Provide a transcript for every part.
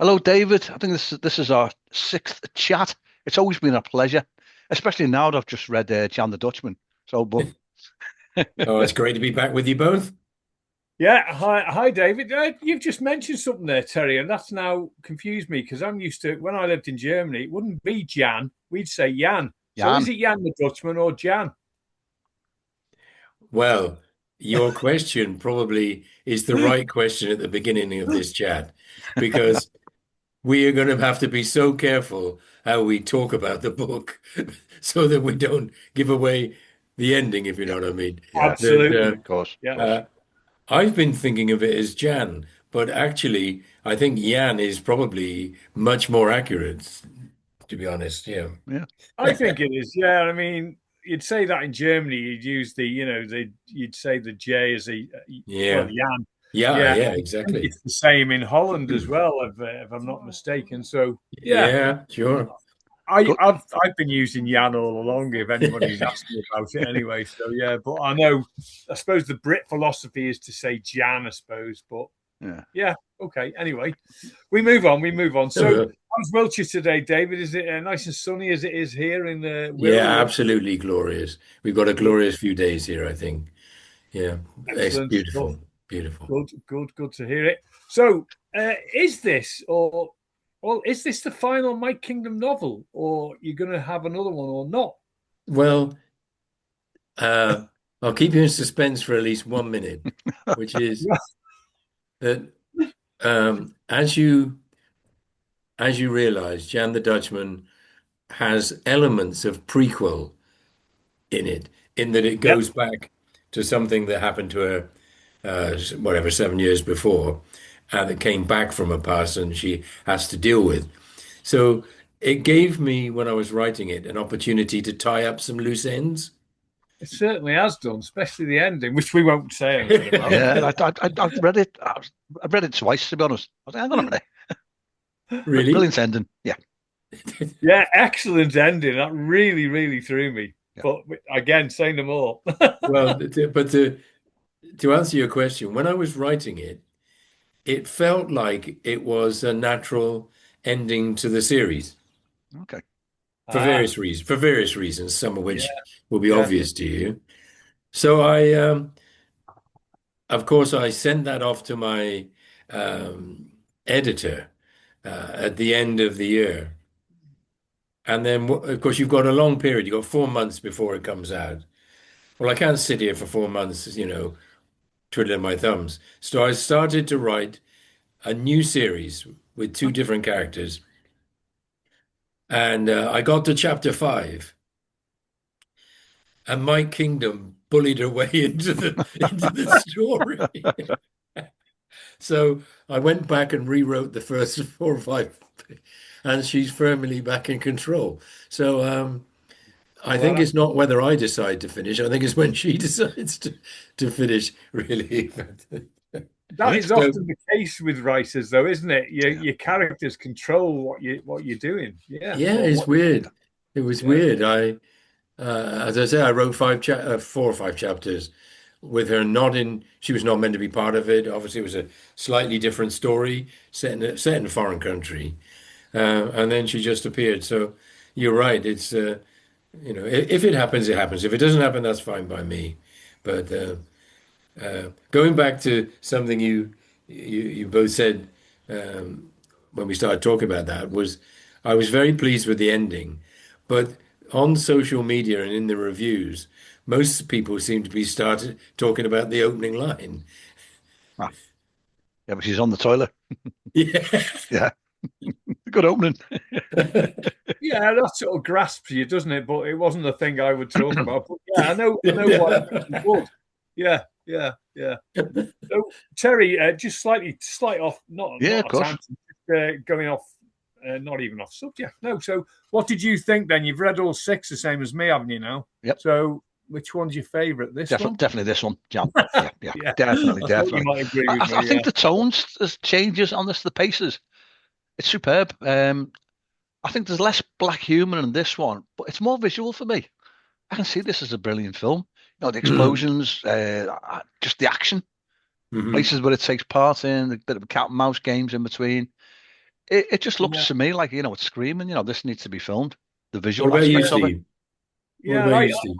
Hello, David. I think this is our sixth chat. It's always been a pleasure, especially now that I've just read Jan the Dutchman. So, but Oh, it's great to be back with you both. Yeah, hi, David. You've just mentioned something there, Terry, and that's now confused me because I'm used to when I lived in Germany, it wouldn't be Jan, we'd say Jan. So is Jan, it Jan the Dutchman or Jan? Well, your question probably is the right question at the beginning of this chat, because we are going to have to be so careful how we talk about the book so that we don't give away the ending, if you know what I mean. yeah, Absolutely. of course, of Yeah. course. I've been thinking of it as Jan, but actually, I think Jan is probably much more accurate, to be honest. Yeah. Yeah, I think it is. Yeah, I mean, you'd say that in Germany, you'd use you'd say the J as well, Yeah. Jan. Yeah. Yeah, Yeah, I think exactly. it's the same in Holland as well, if I'm not mistaken. So yeah, Yeah, sure. I, good. I've been using Jan all along. If anybody's asked me about it, anyway. So yeah, but I know. I suppose the Brit philosophy is to say Jan. I suppose, but Yeah, yeah, okay. Anyway, we move on. We move on. So how's Wiltshire today, David? Is it nice and sunny as it is here in the Yeah, Wirral? absolutely glorious. We've got a Good, glorious few days here, I think. Yeah, it's excellent stuff. beautiful, beautiful. Good to hear it. So, is this or well, is this the final Mike Kingdom novel, or you're going to have another one or not? Well, uh, I'll keep you in suspense for at least 1 minute, which is that as you realize, Jan the Dutchman has elements of prequel in it, in that it Yep. goes back to something that happened to her, whatever, 7 years before, and that came back from a past and she has to deal with. So it gave me, when I was writing it, an opportunity to tie up some loose ends. It certainly has done, especially the ending, which we won't say anything about. yeah. I've read it. I've read it twice, to be honest. I was like, hang on a minute, Really? brilliant ending. Yeah, Yeah, excellent ending. That really threw me. yeah. But again, say no more. Well, to answer your question, when I was writing it, it felt like it was a natural ending to the series Okay. for Ah, various reasons. For various reasons, some of yeah, which will be yeah. obvious to you. So of course, I sent that off to my um, editor at the end of the year. And then, of course, you've got a long period. You've got 4 months before it comes out. Well, I can't sit here for 4 months, twiddling my thumbs. So I started to write a new series with two different characters. And I got to chapter 5, and Mike Kingdom bullied her way into the story. So I went back and rewrote the first 4 or 5, and she's firmly back in control. So I Well, think it's not whether I decide to finish. I think it's when she decides to finish, really. that is So often the case with writers, though, isn't it? Your Yeah, your characters control what you're doing. Yeah. yeah, it's What weird. It was yeah. weird. As I say, I wrote 4 or 5 chapters with her not in. She was not meant to be part of it. Obviously, it was a slightly different story set in a foreign country, and then she just appeared. So you're right. It's if it happens, it happens. If it doesn't happen, that's fine by me. But going back to something you both said when we started talking about that was I was very pleased with the ending, but on social media and in the reviews, most people seem to be started talking about the opening line. ah, yeah. But she's on the toilet. Yeah. Yeah, good opening. Yeah, that sort of grasps you, doesn't it? But it wasn't the thing I would talk about. But yeah, I know why you would. Yeah. So Terry, just slight off, Yeah, of not a course. tangent, just, going off, not even off subject. No. So what did you think then? You've read all six, the same as me, haven't you? Now, Yep, so which one's your favourite? This one? definitely this one, Jan. Yeah, yeah, Yeah, definitely, I thought you definitely. might agree I, with I I me. think Yeah, the tones there's changes on this. The paces, it's superb. I think there's less black humor in this one, but it's more visual for me. I can see this as a brilliant film. You know, the explosions, just the action, Mhm. places where it takes part in, a bit of cat and mouse games in between. It just looks Yeah. to me like, it's screaming, this needs to be filmed. The What visual about you, aspects of it. Steve? What Yeah, about you, Steve?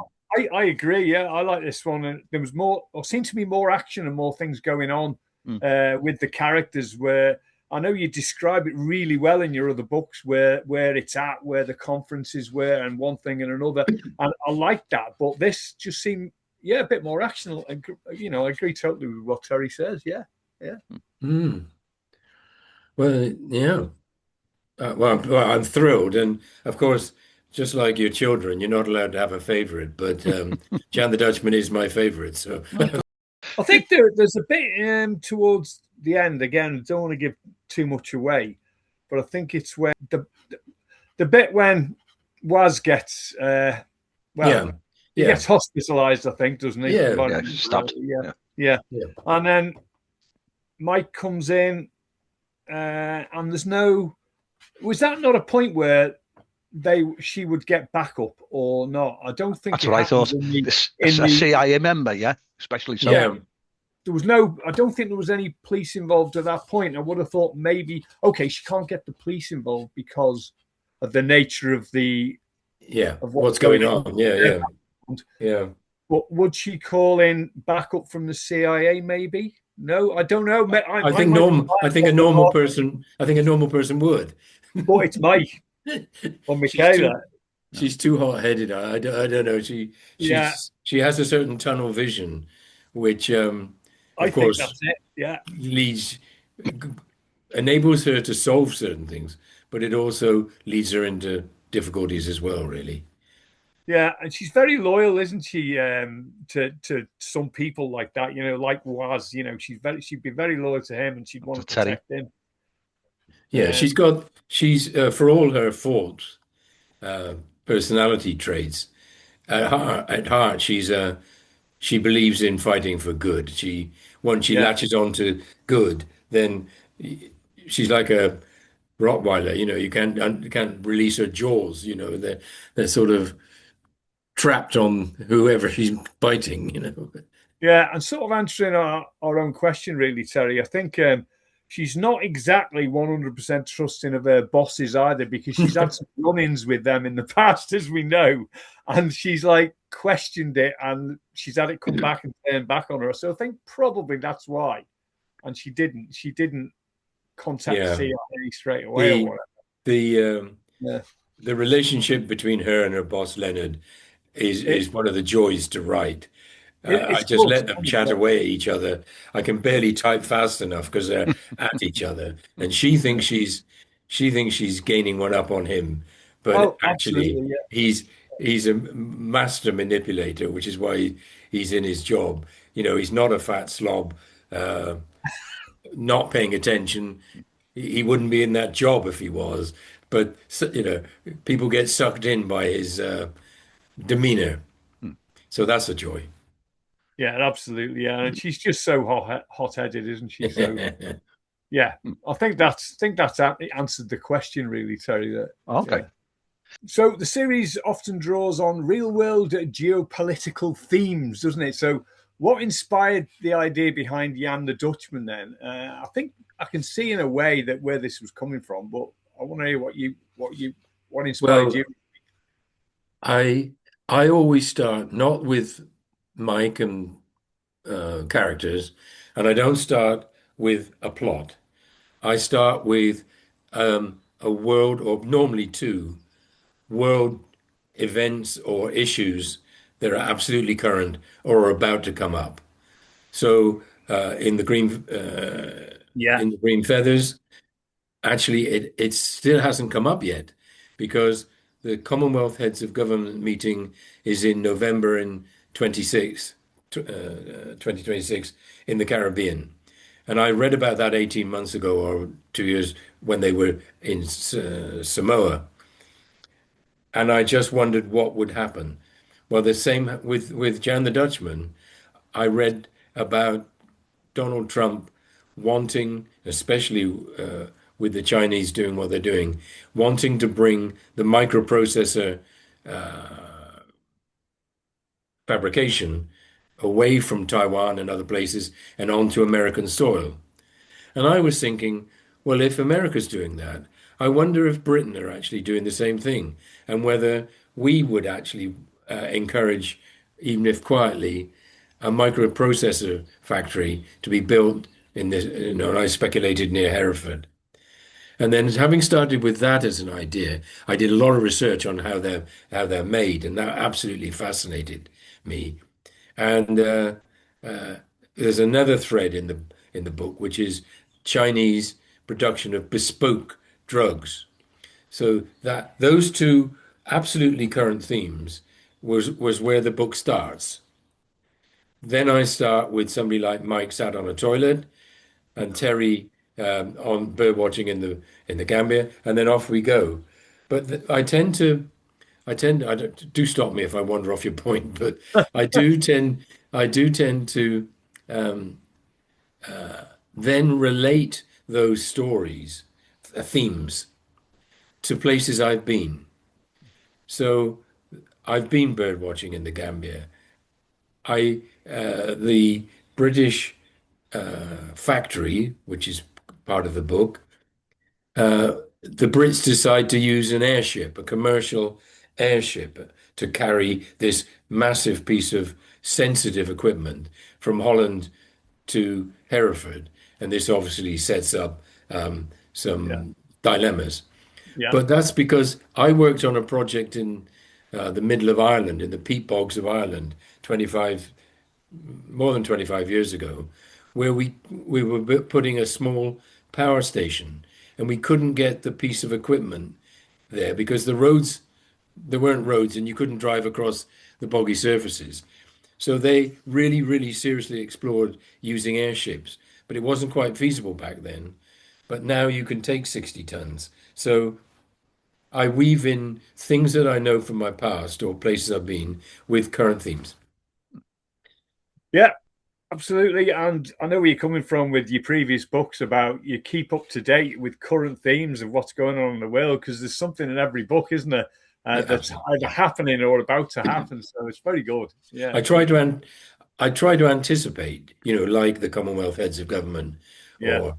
I agree. Yeah, I like this one. And there was more, or seemed to be more action and more things going on with the characters. Where I know you describe it really well in your other books, where it's at, where the conferences were, and one thing and another. And I like that. But this just seemed, a bit more action. I agree totally with what Terry says. Yeah, yeah. Mm. Well, yeah. Well, I'm thrilled, and of course, just like your children, you're not allowed to have a favorite, but Jan the Dutchman is my favorite. So I think there's a bit towards the end. Again, I don't want to give too much away, but I think it's when the bit when Waz gets yeah, he gets hospitalized, I think, doesn't he? yeah, stabbed. Yeah. And then Mike comes in, and there's no. Was that not a point where she would get back up or not? I don't think that's what I thought. A CIA member, especially so. Yeah. There was no. I don't think there was any police involved at that point. I would have thought maybe she can't get the police involved because of the nature of the of what's going on. Yeah. But would she call in backup from the CIA? Maybe. No, I don't know. I think a normal person would. But it's Mike or Michaela. She's too hot-headed. I don't know. She has a certain tunnel vision, which I think that's it. Yeah, enables her to solve certain things, but it also leads her into difficulties as well, really. Yeah, and she's very loyal, isn't she? To some people like that, like Waz. She'd be very loyal to him, and she'd want to protect him. Yeah, she's for all her faults, personality traits. At heart, she believes in fighting for good. Once she latches on to good, then she's like a Rottweiler. You can't release her jaws. They're sort of trapped on whoever she's biting. Yeah, and sort of answering our own question, really, Terry. I think she's not exactly 100% trusting of her bosses either, because she's had some run-ins with them in the past, as we know, and she's like questioned it, and she's had it come back and turn back on her. So I think probably that's why. And she didn't contact the CIA straight away or whatever. The relationship between her and her boss Leonard is one of the joys to write. I just let them chat away at each other. I can barely type fast enough because they're at each other, and she thinks she's gaining one up on him, but actually he's a master manipulator, which is why he's in his job. He's not a fat slob, not paying attention. He wouldn't be in that job if he was. But people get sucked in by his demeanor, so that's a joy. Yeah, absolutely. Yeah, and she's just so hot-headed, isn't she? So, yeah, I think that's answered the question, really, Terry. Okay. Yeah. So the series often draws on real-world geopolitical themes, doesn't it? So, what inspired the idea behind Jan the Dutchman? Then, I think I can see in a way that where this was coming from, but I want to hear what inspired you. I always start not with Mike and characters, and I don't start with a plot. I start with a world, or normally two world events or issues that are absolutely current or are about to come up. So in the Green Feathers, actually it still hasn't come up yet, because the Commonwealth Heads of Government meeting is in November in 2026 in the Caribbean. And I read about that 18 months ago or 2 years when they were in Samoa. And I just wondered what would happen. Well, the same with Jan the Dutchman. I read about Donald Trump wanting, especially with the Chinese doing what they're doing, wanting to bring the microprocessor fabrication away from Taiwan and other places and onto American soil. And I was thinking, well, if America's doing that, I wonder if Britain are actually doing the same thing, and whether we would actually encourage, even if quietly, a microprocessor factory to be built in this, and I speculated near Hereford. And then, having started with that as an idea, I did a lot of research on how they're made, and that absolutely fascinated me. And there's another thread in the book, which is Chinese production of bespoke drugs. So that those two absolutely current themes was where the book starts. Then I start with somebody like Mike sat on a toilet, and Terry on bird watching in the Gambia, and then off we go. But do stop me if I wander off your point, but I do tend to um, then relate those stories, themes, to places I've been. So I've been bird watching in the Gambia. The British factory, which is part of the book, the Brits decide to use an airship, a commercial airship, to carry this massive piece of sensitive equipment from Holland to Hereford. And this obviously sets up some dilemmas. Yeah. But that's because I worked on a project in the middle of Ireland, in the peat bogs of Ireland, more than 25 years ago, where we were putting a small power station, and we couldn't get the piece of equipment there because there weren't roads, and you couldn't drive across the boggy surfaces. So they really, really seriously explored using airships, but it wasn't quite feasible back then. But now you can take 60 tons. So I weave in things that I know from my past or places I've been with current themes. Yeah, absolutely. And I know where you're coming from with your previous books about you keep up to date with current themes of what's going on in the world, because there's something in every book, isn't there, that's either happening or about to happen. So it's very good. Yeah. I try to anticipate, like the Commonwealth heads of government, or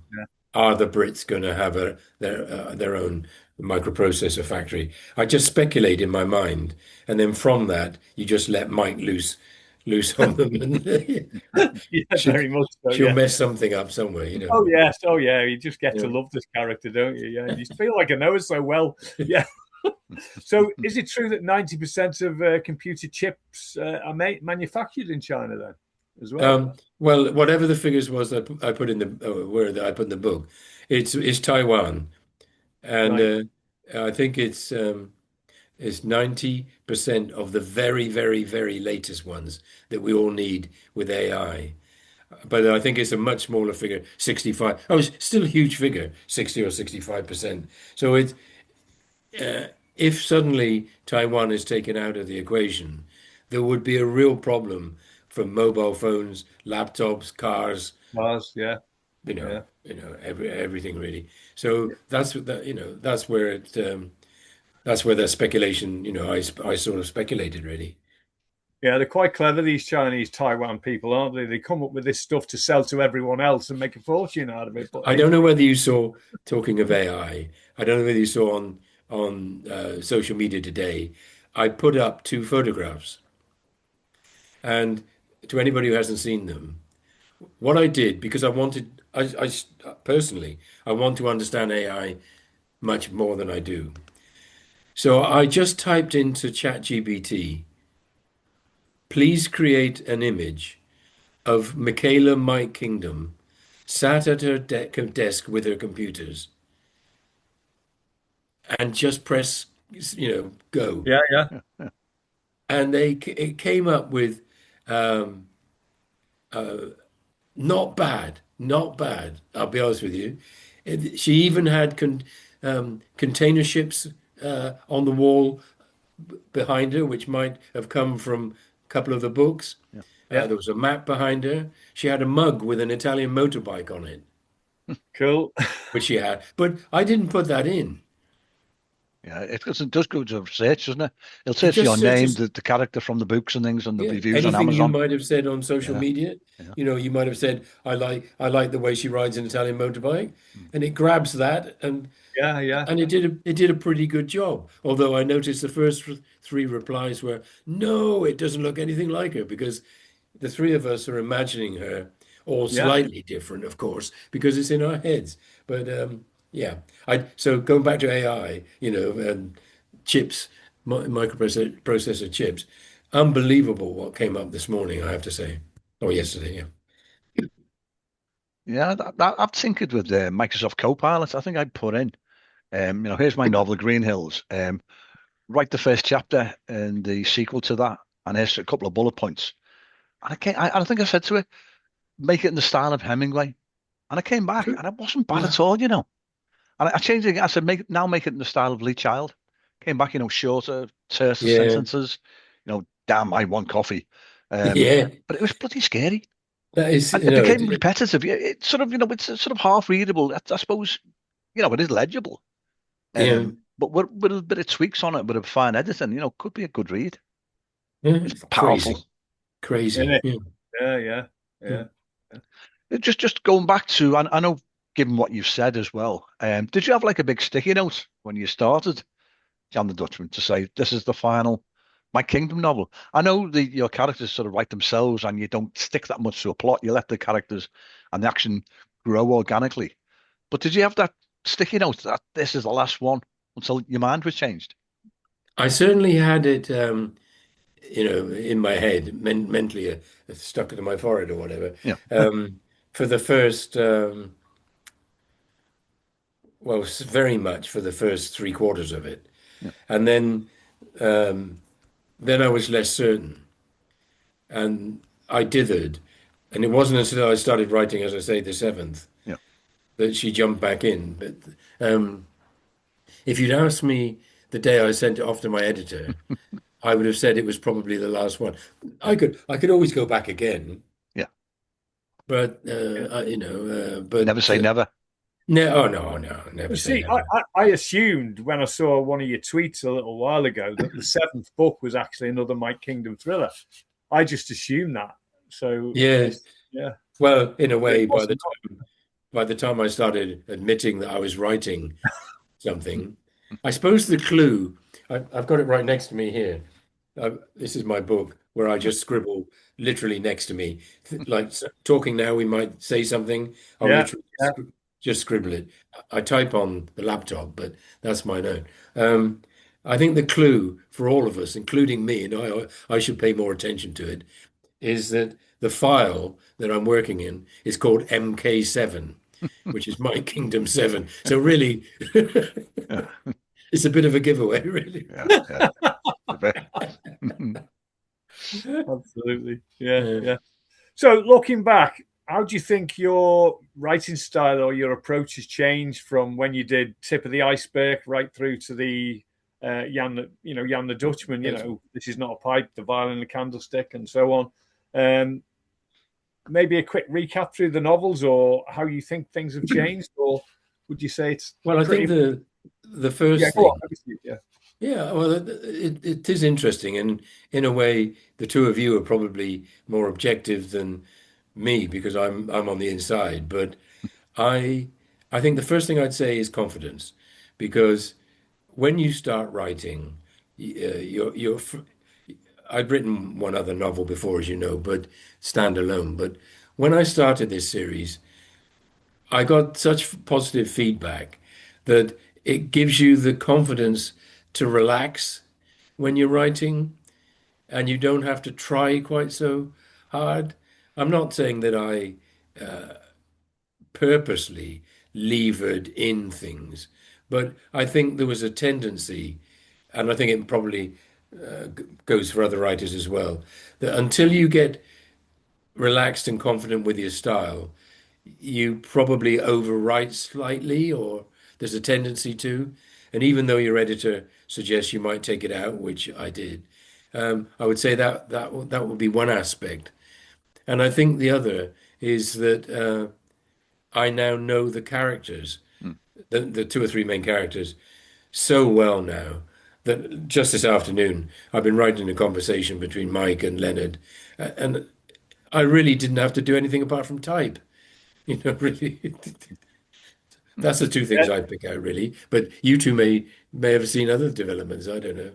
are the Brits going to have their own microprocessor factory? I just speculate in my mind, and then from that, you just let Mike loose on them, and very much so, she'll mess something up somewhere, Oh yes, you just get to love this character, don't you? Yeah, you feel like I know it so well. Yeah. So, is it true that 90% of computer chips are manufactured in China then, as well? Well, whatever the figures was that I put in the word that I put in the book, it's Taiwan, and Right. I think it's 90% of the very, very, very latest ones that we all need with AI. But I think it's a much smaller figure, 65. Oh, it's still a huge figure, 60 or 65%. So if suddenly Taiwan is taken out of the equation, there would be a real problem for mobile phones, laptops, cars, Mars, yeah. everything really. So that's where the speculation, I sort of speculated really. Yeah, they're quite clever, these Chinese Taiwan people, aren't they? They come up with this stuff to sell to everyone else and make a fortune out of it. But I don't know whether you saw, talking of AI, I don't know whether you saw on social media today, I put up 2 photographs. And to anybody who hasn't seen them, what I did, because I personally, I want to understand AI much more than I do. So I just typed into ChatGPT, please create an image of Michaela Mike Kingdom sat at her desk with her computers, and just press, go. Yeah. And it came up with not bad, not bad. I'll be honest with you. She even had container ships on the wall behind her, which might have come from a couple of the books. There was a map behind her. She had a mug with an Italian motorbike on it. Cool. Which she had. But I didn't put that in. Yeah, it does go to research, doesn't it? It'll It search for just your name, searches. the character from the books and things, and the Yeah, reviews on anything you Amazon. might have said on social Yeah, media, yeah. you might have said, I like the way she rides an Italian motorbike," Mm. and it grabs that, and Yeah, yeah. it did a pretty good job. Although I noticed the first three replies were, "No, it doesn't look anything like her," because the three of us are imagining her all Yeah. slightly different, of course, because it's in our heads. But yeah, so going back to AI, and chips, microprocessor chips, unbelievable what came up this morning, I have to say, or yesterday. Yeah. Yeah, I've tinkered with Microsoft Copilot. I think I'd put in, here's my novel, Green Hills. Write the first chapter and the sequel to that, and here's a couple of bullet points. And I think I said to it, make it in the style of Hemingway. And I came back, and it wasn't bad at Wow. all. And I changed it again. I said, make it in the style of Lee Child. Came back, shorter, terser Yeah. sentences. Damn, I want coffee. Yeah. But it was bloody scary. That is, And it became repetitive. It's sort of, it's sort of half readable. I suppose, it is legible. yeah. But with a bit of tweaks on it, with a fine editing, could be a good read. Yeah. It's Crazy. powerful. Crazy. Isn't it? Yeah. Yeah, yeah, yeah. Just going back to, I know, given what you've said as well, did you have like a big sticky note when you started Jan the Dutchman to say this is the final My Kingdom novel? I know your characters sort of write themselves, and you don't stick that much to a plot. You let the characters and the action grow organically. But did you have that sticky note that this is the last one until your mind was changed? I certainly had it, in my head, mentally, stuck to my forehead or whatever, Yeah, for the first, well, very much for the first three quarters of it. yeah, And um, then I was less certain, and I dithered. And it wasn't until I started writing, as I say, the seventh, yeah. that she jumped back in. But if you'd asked me the day I sent it off to my editor, I would have said it was probably the last one. Yeah, I could always go back again, yeah. but Yeah. Never say never. no, oh no, no, never You say see, I, never. I I assumed when I saw one of your tweets a little while ago that the seventh book was actually another Mike Kingdom thriller. I just assumed that. So Yes, yeah, well, in a it way, wasn't. by the time I started admitting that I was writing something, I suppose the clue. I've got it right next to me here. This is my book where I just scribble literally next to me. Like talking now, we might say something. I'll Yeah, literally yeah. just scribble it. I type on the laptop, but that's my note. Um, I think the clue for all of us, including me, and I should pay more attention to it, is that the file that I'm working in is called MK7, which is My Kingdom 7. So really, Yeah, it's a bit of a giveaway, really. yeah, yeah. A bit. Absolutely. Yeah, Uh, yeah. So looking back, how do you think your writing style or your approach has changed from when you did Tip of the Iceberg right through to the Jan the Dutchman, this is not a pipe, the violin and the candlestick, and so on. Um, Maybe a quick recap through the novels or how you think things have changed, or would you say it's well, I think pretty? the Yeah, first go on. thing, Yeah, yeah, well, it is interesting, and in a way, the two of you are probably more objective than me because I'm on the inside. But I I think the first thing I'd say is confidence, because when you start writing, I'd written one other novel before, as you know, but standalone. But when I started this series, I got such positive feedback that it gives you the confidence to relax when you're writing and you don't have to try quite so hard. I'm not saying that I purposely levered in things, but I think there was a tendency, and I think it probably goes for other writers as well, that until you get relaxed and confident with your style, you probably overwrite slightly, or there's a tendency to. And even though your editor suggests you might take it out, which I did, I would say that would be one aspect. And I think the other is that I now know the characters, Mm. the two or three main characters, so well now that just this afternoon I've been writing a conversation between Mike and Leonard, and I really didn't have to do anything apart from type. Really, that's the two things Yeah, I pick out, really. But you two may have seen other developments. I don't know.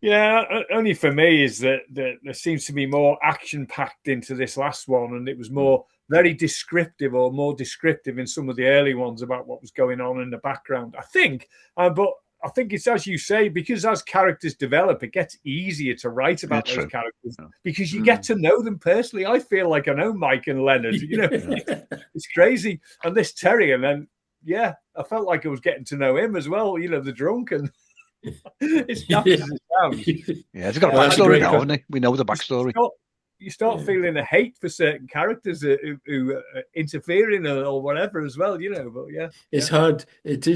yeah. Only for me is that there seems to be more action packed into this last one, and it was more very descriptive or more descriptive in some of the early ones about what was going on in the background. I think, but I think it's as you say, because as characters develop, it gets easier to write Yeah, about those true. characters Yeah. because you get to know them personally. I feel like I know Mike and Leonard. It's crazy. And this Terry, and then yeah, I felt like I was getting to know him as well. The drunk, and it's daft as it sounds. Yeah, he's got a Well, that's a backstory great now, co- hasn't he? We know the backstory. You start feeling a hate for certain characters who are interfering or whatever as well, But yeah, It's hard. It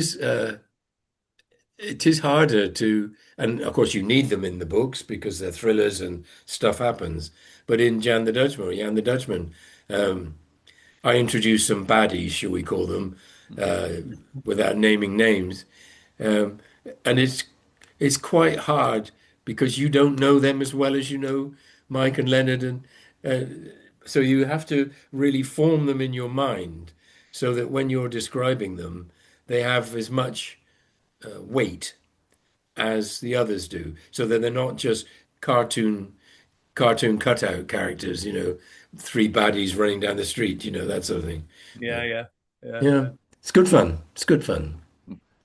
is harder to, and of course you need them in the books because they're thrillers and stuff happens. But in Jan the Dutchman, um, I introduced some baddies, shall we call them, uh, without naming names, um, and it's quite hard because you don't know them as well as you know Mike and Leonard, and so you have to really form them in your mind so that when you're describing them, they have as much weight as the others do, so that they're not just cartoon cutout characters, three baddies running down the street, that sort of thing. yeah. Yeah, it's good fun. It's good fun.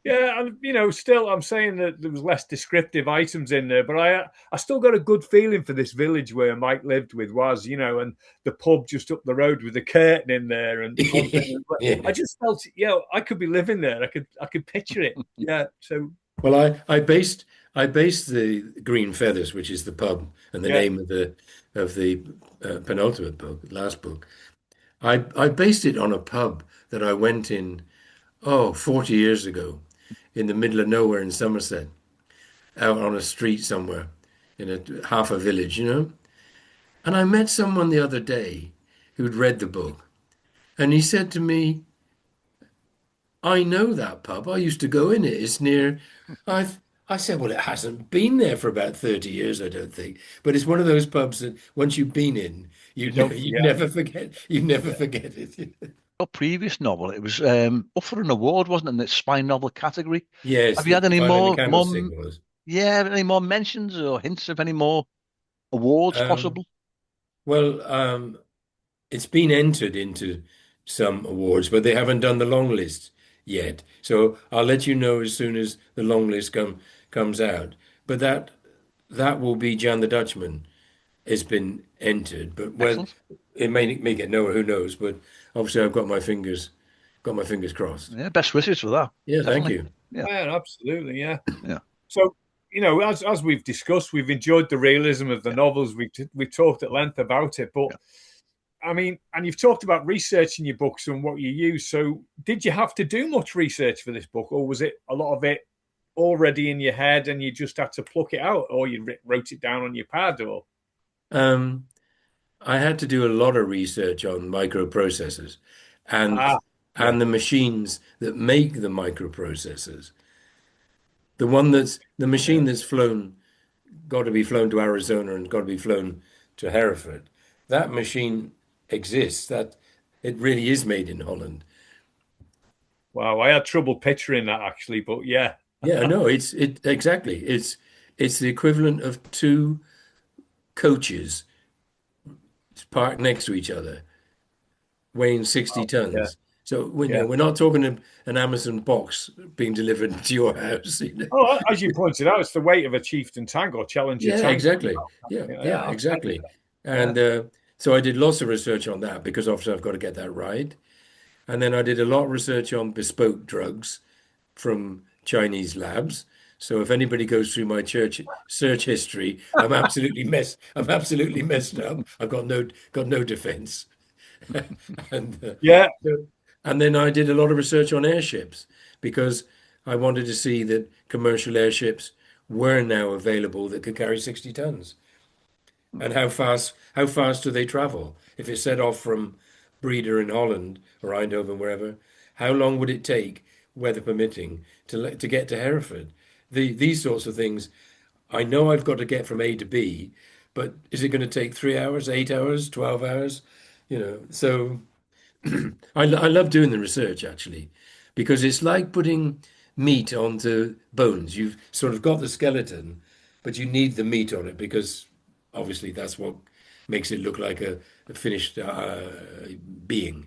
Yeah, and still, I'm saying that there was less descriptive items in there, but I still got a good feeling for this village where Mike lived with and the pub just up the road with the curtain in there, and I Yeah. just felt, I could be living there. I could picture it. Yeah, so Well, I based the Green Feathers, which is the pub and the yeah, name of the penultimate book, last book. I based it on a pub that I went in, 40 years ago, in the middle of nowhere in Somerset, out on a street somewhere, in a half a village. And I met someone the other day who'd read the book, and he said to me, "I know that pub. I used to go in it. It's near." I've I said, "Well, it hasn't been there for about 30 years, I don't think. But it's one of those pubs that once you've been in, you don't you forget. never forget. You never forget it." Your previous novel, it was up for an award, wasn't it, in the spy novel category? Yes, Have you the had any Fire in the more, Candlestick was. yeah, any more mentions or hints of any more awards Um, possible? well, it's been entered into some awards, but they haven't done the long list yet. So I'll let you know as soon as the long list comes out. But that will be Jan the Dutchman has been entered. But well, Excellent. it may get nowhere, who knows? But obviously I've got my fingers crossed. Yeah, best wishes for that. Yeah, thank Definitely. you. Yeah, Yeah, absolutely, yeah. yeah. So, as we've discussed, we've enjoyed the realism of the novels. We've talked at length about it, but Yeah. I mean, and you've talked about researching your books and what you use. So, did you have to do much research for this book, or was it a lot of it already in your head and you just had to pluck it out, or you wrote it down on your pad, or? Um, I had to do a lot of research on microprocessors and Ah, yeah, and the machines that make the microprocessors. The yeah. machine that's got to be flown to Arizona and got to be flown to Hereford. That machine exists. That it really is made in Holland. Wow, I had trouble picturing that actually, but yeah, Yeah, no, it exactly. It's the equivalent of two coaches parked next to each other, weighing 60 yeah, tons. So yeah. we're not talking an Amazon box being delivered to your house. Oh, as you pointed out, it's the weight of a chieftain tank or challenger Yeah, tank. exactly. Yeah, Yeah, yeah, yeah, exactly. yeah. And so I did lots of research on that because obviously I've got to get that right. And then I did a lot of research on bespoke drugs from Chinese labs. So if anybody goes through my church search history, I'm absolutely messed up. I've got no defense. And Yeah, and then I did a lot of research on airships because I wanted to see that commercial airships were now available that could carry 60 tons. And how fast do they travel? If it set off from Breda in Holland or Eindhoven, wherever, how long would it take weather permitting, to get to Hereford. These sorts of things, I know I've got to get from A to B, but is it going to take 3 hours, 8 hours, 12 hours? So I love doing the research actually, because it's like putting meat onto bones. You've sort of got the skeleton, but you need the meat on it because obviously that's what makes it look like a finished being.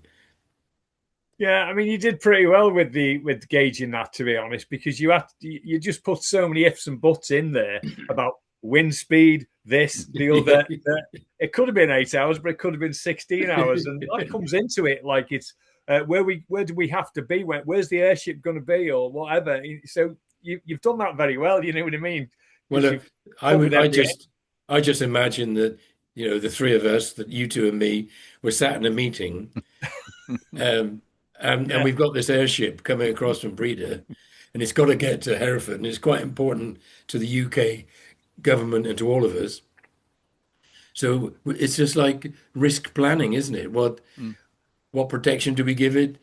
Yeah, I mean, you did pretty well with gauging that, to be honest, because you just put so many ifs and buts in there about wind speed, this, the other. It could have been 8 hours, but it could have been 16 hours, and that comes into it like it's where do we have to be? Where's the airship going to be, or whatever? So you've done that very well. You know what I mean? Well, I just imagine that the three of us, that you two and me, were sat in a meeting. And we've got this airship coming across from Breda, and it's got to get to Hereford, and it's quite important to the UK government and to all of us. So it's just like risk planning, isn't it? What protection do we give it?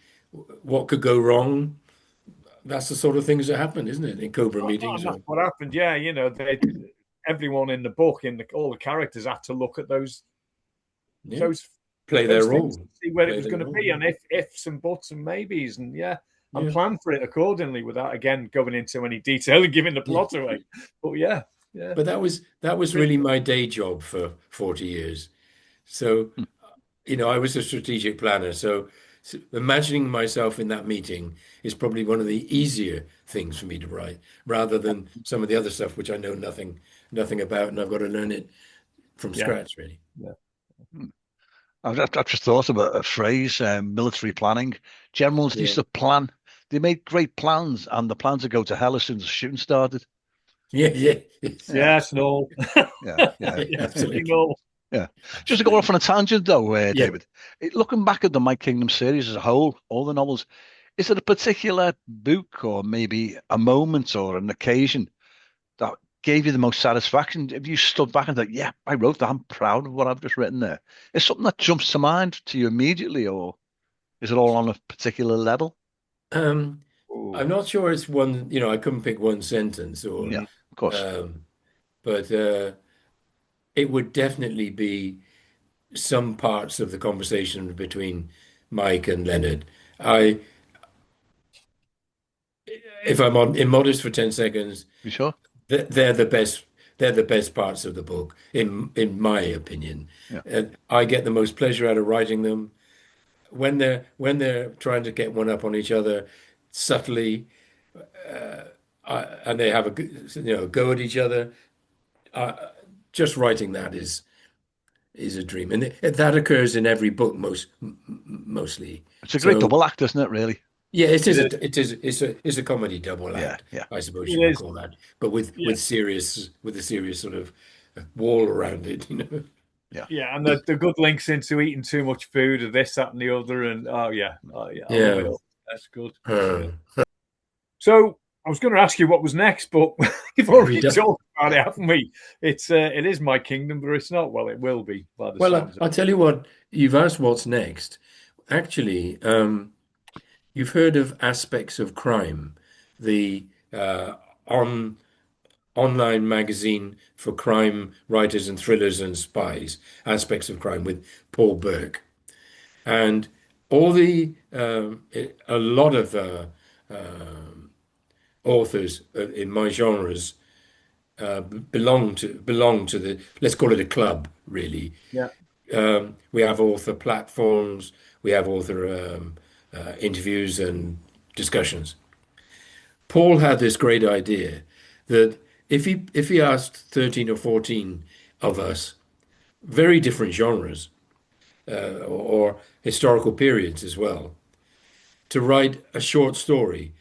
What could go wrong? That's the sort of things that happen, isn't it, in Cobra meetings? That's what happened. Yeah, everyone in the book, all the characters had to look at those play their role, see where it was going to be, and ifs and buts and maybes, and plan for it accordingly without again going into any detail and giving the plot away. But yeah. But that was really my day job for 40 years. So, I was a strategic planner. So imagining myself in that meeting is probably one of the easier things for me to write, rather than some of the other stuff which I know nothing about, and I've got to learn it from scratch, really. Yeah. I've just thought about a phrase, military planning. Generals used to plan. They made great plans, and the plans would go to hell as soon as the shooting started. No. Absolutely. No. Yeah. Just to go off on a tangent, though, David, looking back at the My Kingdom series as a whole, all the novels, is it a particular book or maybe a moment or an occasion that gave you the most satisfaction? If you stood back and thought, yeah, I wrote that, I'm proud of what I've just written there. Is something that jumps to mind to you immediately, or is it all on a particular level? I'm not sure it's one, I couldn't pick one sentence or, yeah, of course. But it would definitely be some parts of the conversation between Mike and Leonard. If I'm immodest for 10 seconds, you sure? They're the best. They're the best parts of the book, in my opinion. I get the most pleasure out of writing them when they're trying to get one up on each other subtly, and they have a go at each other. Just writing that is a dream, and that occurs in every book mostly. It's a great double act, isn't it? Really. Yeah, it is. It's a comedy double act. I suppose you would call that, but with a serious sort of wall around it. Yeah, and the good links into eating too much food, or this, that, and the other, and I love it all. That's good. So I was going to ask you what was next, but we've already talked about it, haven't we? It is My Kingdom, but it's not. Well, it will be. I'll tell you what. You've asked what's next. Actually, you've heard of Aspects of Crime, the online magazine for crime writers and thrillers and spies, Aspects of Crime, with Paul Burke. And a lot of authors in my genres belong to the, let's call it a club, really. We have author platforms, we have author interviews and discussions. Paul had this great idea that if he asked 13 or 14 of us, very different genres or historical periods as well, to write a short story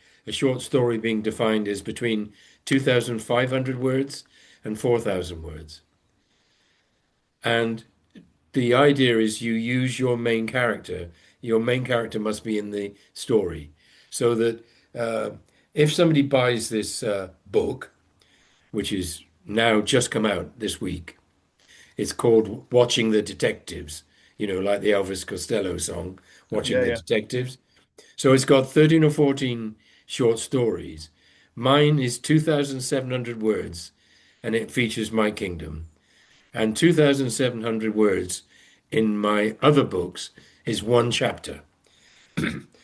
being defined as between 2,500 words and 4,000 words. And the idea is you use your main character. Your main character must be in the story, so that if somebody buys this book, which is now just come out this week, it's called Watching the Detectives, like the Elvis Costello song, Watching the Detectives. So it's got 13 or 14 short stories. Mine is 2,700 words, and it features my kingdom. And 2,700 words in my other books is one chapter.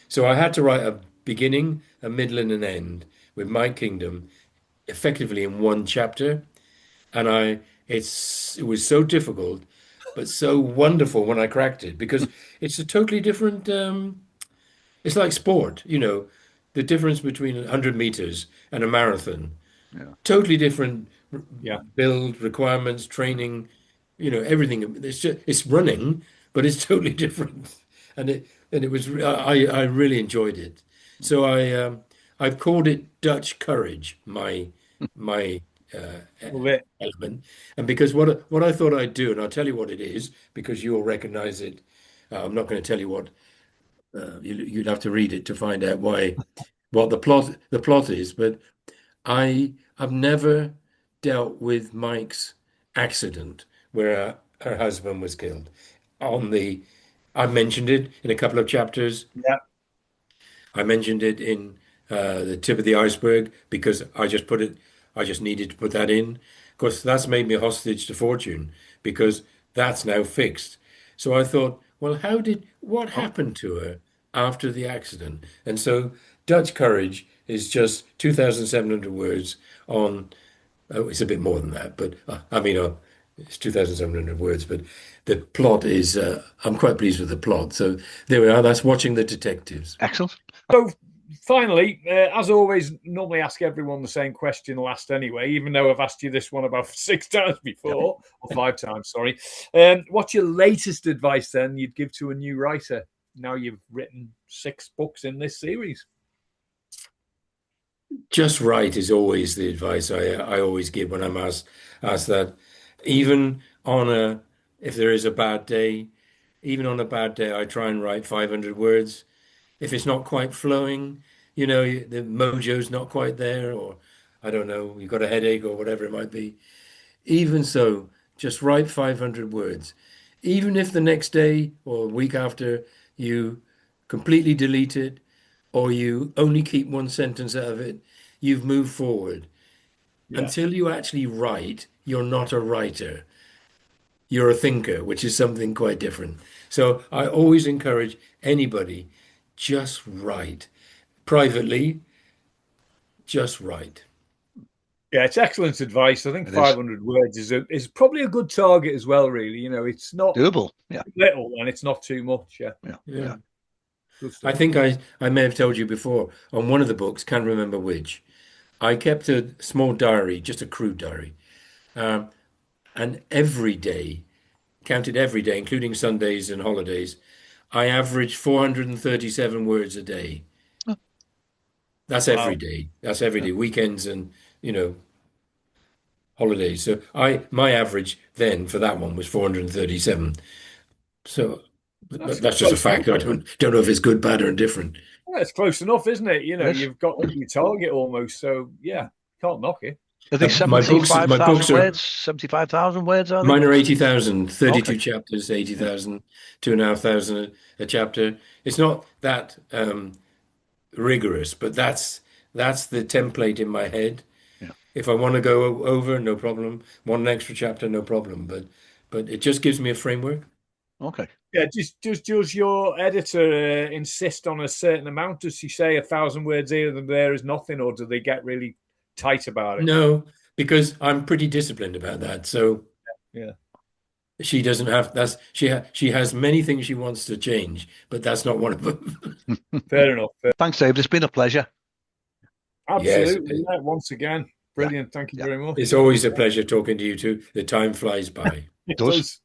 So I had to write a beginning, a middle, and an end with my kingdom effectively in one chapter. And it was so difficult, but so wonderful when I cracked it, because it's a totally different, it's like sport, the difference between 100 meters and a marathon. Yeah. Totally different Yeah. build requirements, training, everything. It's running, but it's totally different. And it was I really enjoyed it. So I've called it Dutch courage, my element. And because what I thought I'd do, and I'll tell you what it is, because you'll recognize it. I'm not going to tell you what you'd have to read it to find out what the plot is. But I've never dealt with Mike's accident where her husband was killed. I mentioned it in a couple of chapters. Yeah. I mentioned it in the tip of the iceberg because I just needed to put that in. Of course, that's made me a hostage to fortune because that's now fixed. So I thought, well, what happened to her after the accident? And so Dutch courage is just 2,700 words on, it's a bit more than that, but it's 2,700 words, but the plot is, I'm quite pleased with the plot. So there we are. That's Watching the Detectives. Excellent. So finally, as always, normally ask everyone the same question last anyway, even though I've asked you this one about 6 times before, or 5 times, sorry. What's your latest advice then you'd give to a new writer? Now you've written 6 books in this series. Just write is always the advice I always give when I'm asked that. Even if there is a bad day, even on a bad day, I try and write 500 words. If it's not quite flowing, the mojo's not quite there, or I don't know, you've got a headache or whatever it might be. Even so, just write 500 words. Even if the next day or a week after you completely delete it, or you only keep one sentence out of it, you've moved forward. Yeah. Until you actually write, you're not a writer. You're a thinker, which is something quite different. So I always encourage anybody, just write. Privately, just write. Yeah, it's excellent advice. I think 500 words is probably a good target as well, really. It's not doable. Yeah. Little, and it's not too much. Yeah. I think I may have told you before on one of the books, can't remember which. I kept a small diary, just a crude diary, and every day, counted every day, including Sundays and holidays, I averaged 437 words a day. Oh. That's every day. That's every day, weekends and holidays. So my average then for that one was 437. So that's just a fact. I don't know if it's good, bad, or indifferent. Yeah, it's close enough, isn't it? You've got your target almost. So yeah, can't knock it. Are they 75,000 words? 75,000 words, are they? Mine are 80,000, 32 chapters, 80,000, 2,500 a chapter. It's not that rigorous, but that's the template in my head. Yeah. If I want to go over, no problem. Want an extra chapter, no problem. But it just gives me a framework. Okay. Yeah, does your editor insist on a certain amount? Does she say 1,000 words here and there is nothing, or do they get really tight about it? No, because I'm pretty disciplined about that. So yeah, she doesn't have she has many things she wants to change, but that's not one of them. Fair enough. Thanks, David. It's been a pleasure. Absolutely. Yes. Once again, brilliant. Thank you very much. It's always a pleasure talking to you two. The time flies by. It does.